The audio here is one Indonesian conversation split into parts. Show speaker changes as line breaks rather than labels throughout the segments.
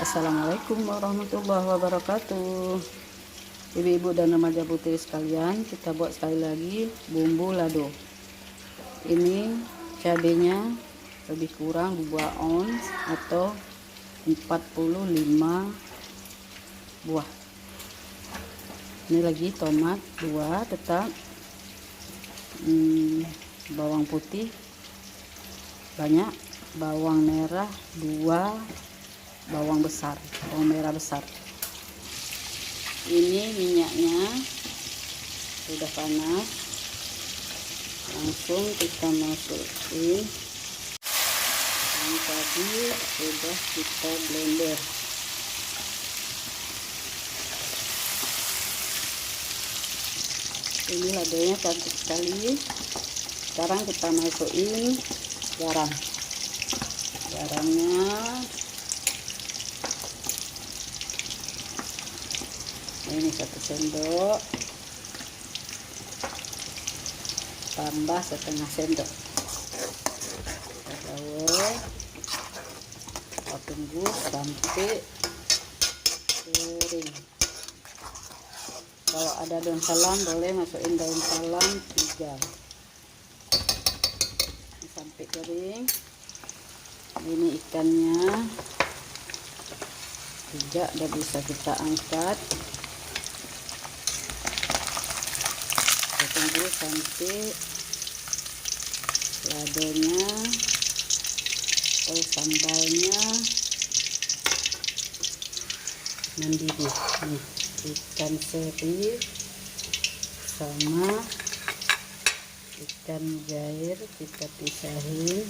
Assalamualaikum warahmatullahi wabarakatuh. Ibu-ibu dan remaja putri sekalian, kita buat sekali lagi bumbu lado. Ini cabenya lebih kurang 2 ons atau 45 buah. Ini lagi tomat 2 tetap, bawang putih banyak, bawang merah 2, bawang merah besar. Ini minyaknya sudah panas, langsung kita masukin yang tadi sudah kita blender. Ini ladonya cantik sekali. Sekarang kita masukin garamnya. Ini 1 sendok, tambah setengah sendok. Kita tunggu sampai kering. Kalau ada daun salam boleh masukin daun salam 3 sampai kering. Ini ikannya 3 udah bisa kita angkat. Tunggu sampai ladonya atau sambalnya mendidih. Nih, ikan seri sama ikan mujair kita pisahin.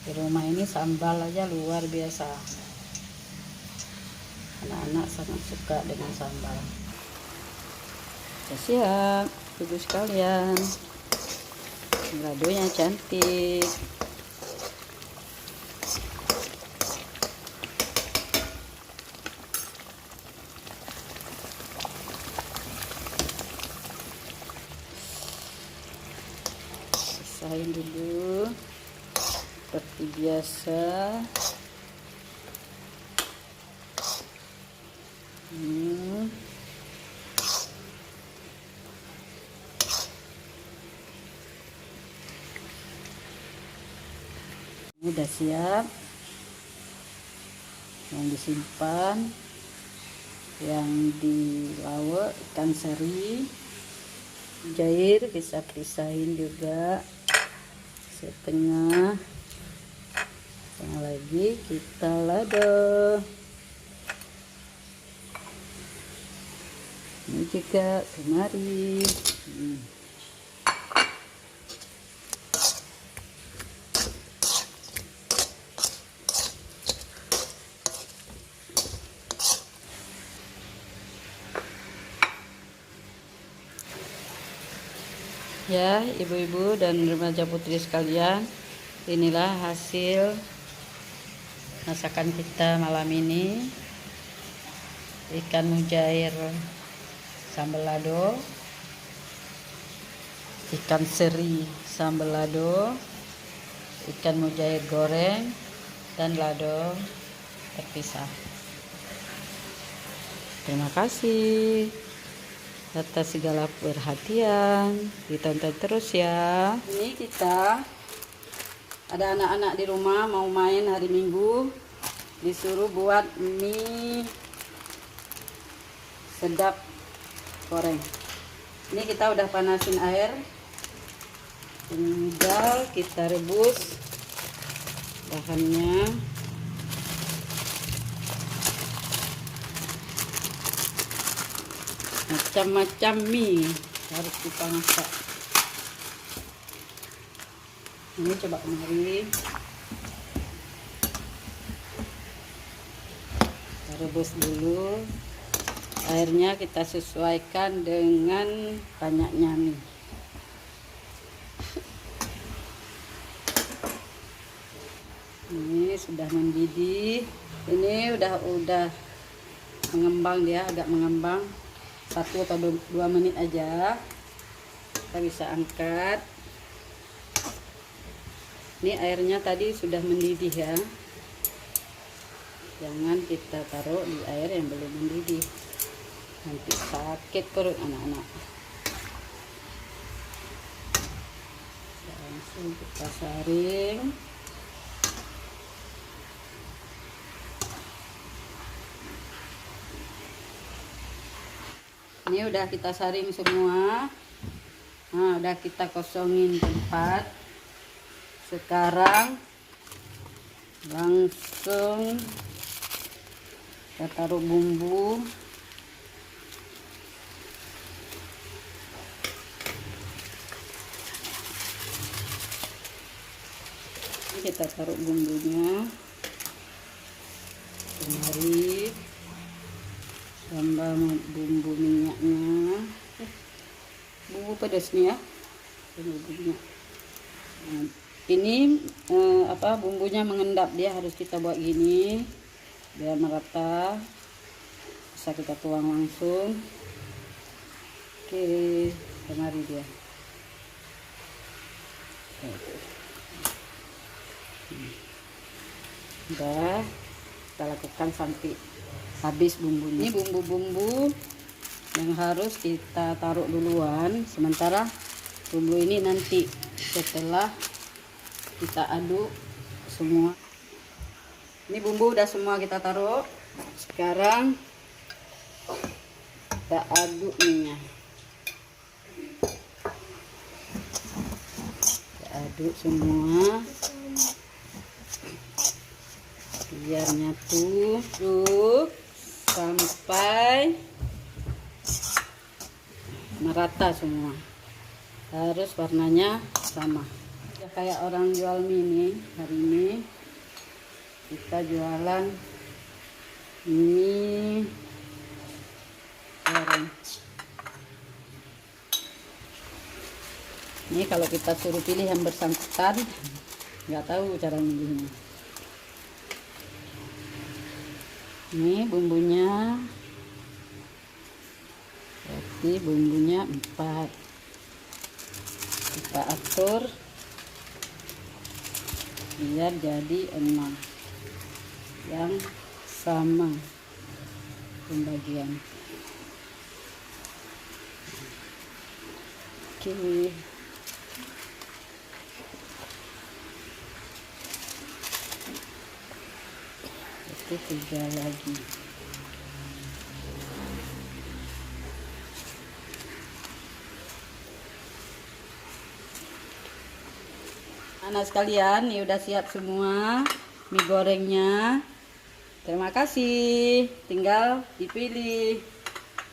Di rumah ini sambal aja luar biasa. Anak-anak sangat suka dengan sambal. Siap, ibu sekalian, ladonya cantik. Pisahin dulu seperti biasa. Ini udah siap, yang disimpan, yang dilawak ikan seri, mujair bisa pisahin juga setengah lagi kita lado. Ini juga kemari. Ya, ibu-ibu dan remaja putri sekalian, inilah hasil masakan kita malam ini. Ikan mujair sambal lado, ikan seri sambal lado, ikan mujair goreng, dan lado terpisah. Terima kasih atas segala perhatian, ditonton terus ya. Ini kita ada anak-anak di rumah mau main hari Minggu, disuruh buat mie sedap goreng. Ini kita udah panasin air, tinggal kita rebus bahannya. Macam-macam mie harus kita masak. Ini coba kemari, kita rebus dulu. Airnya kita sesuaikan dengan banyaknya mie. Ini sudah mendidih. Ini udah mengembang, dia agak mengembang. 1 atau 2 menit aja kita bisa angkat. Ini airnya tadi sudah mendidih ya. Jangan kita taruh di air yang belum mendidih, nanti sakit perut anak-anak. Langsung kita saring. Ini udah kita saring semua. Nah, udah kita kosongin tempat. Sekarang langsung kita taruh bumbu. Kita taruh bumbunya. Mari tambah bumbu minyaknya. Bumbu pedas nih ya. Bumbu minyak. Nah, ini bumbunya mengendap, dia harus kita buat gini biar merata. Bisa kita tuang langsung. Oke, kemari dia. Udah kita lakukan sampai habis bumbunya. Ini bumbu-bumbu yang harus kita taruh duluan, sementara bumbu ini nanti setelah kita aduk semua. Ini bumbu udah semua kita taruh. Sekarang kita aduk minyak. Kita aduk semua biar nyatu sampai merata semua. Harus warnanya sama. Ya, kayak orang jual mie nih. Hari ini kita jualan mie goreng. Ini kalau kita suruh pilih yang bersangkutan, nggak tahu cara milihnya. Ini bumbunya, berarti bumbunya 4. Kita atur biar jadi 6 yang sama pembagian. Oke. Itu 3 lagi. Anak sekalian, ini udah siap semua mie gorengnya. Terima kasih. Tinggal dipilih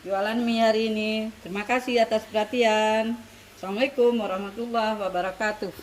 jualan mie hari ini. Terima kasih atas perhatian. Assalamualaikum warahmatullahi wabarakatuh.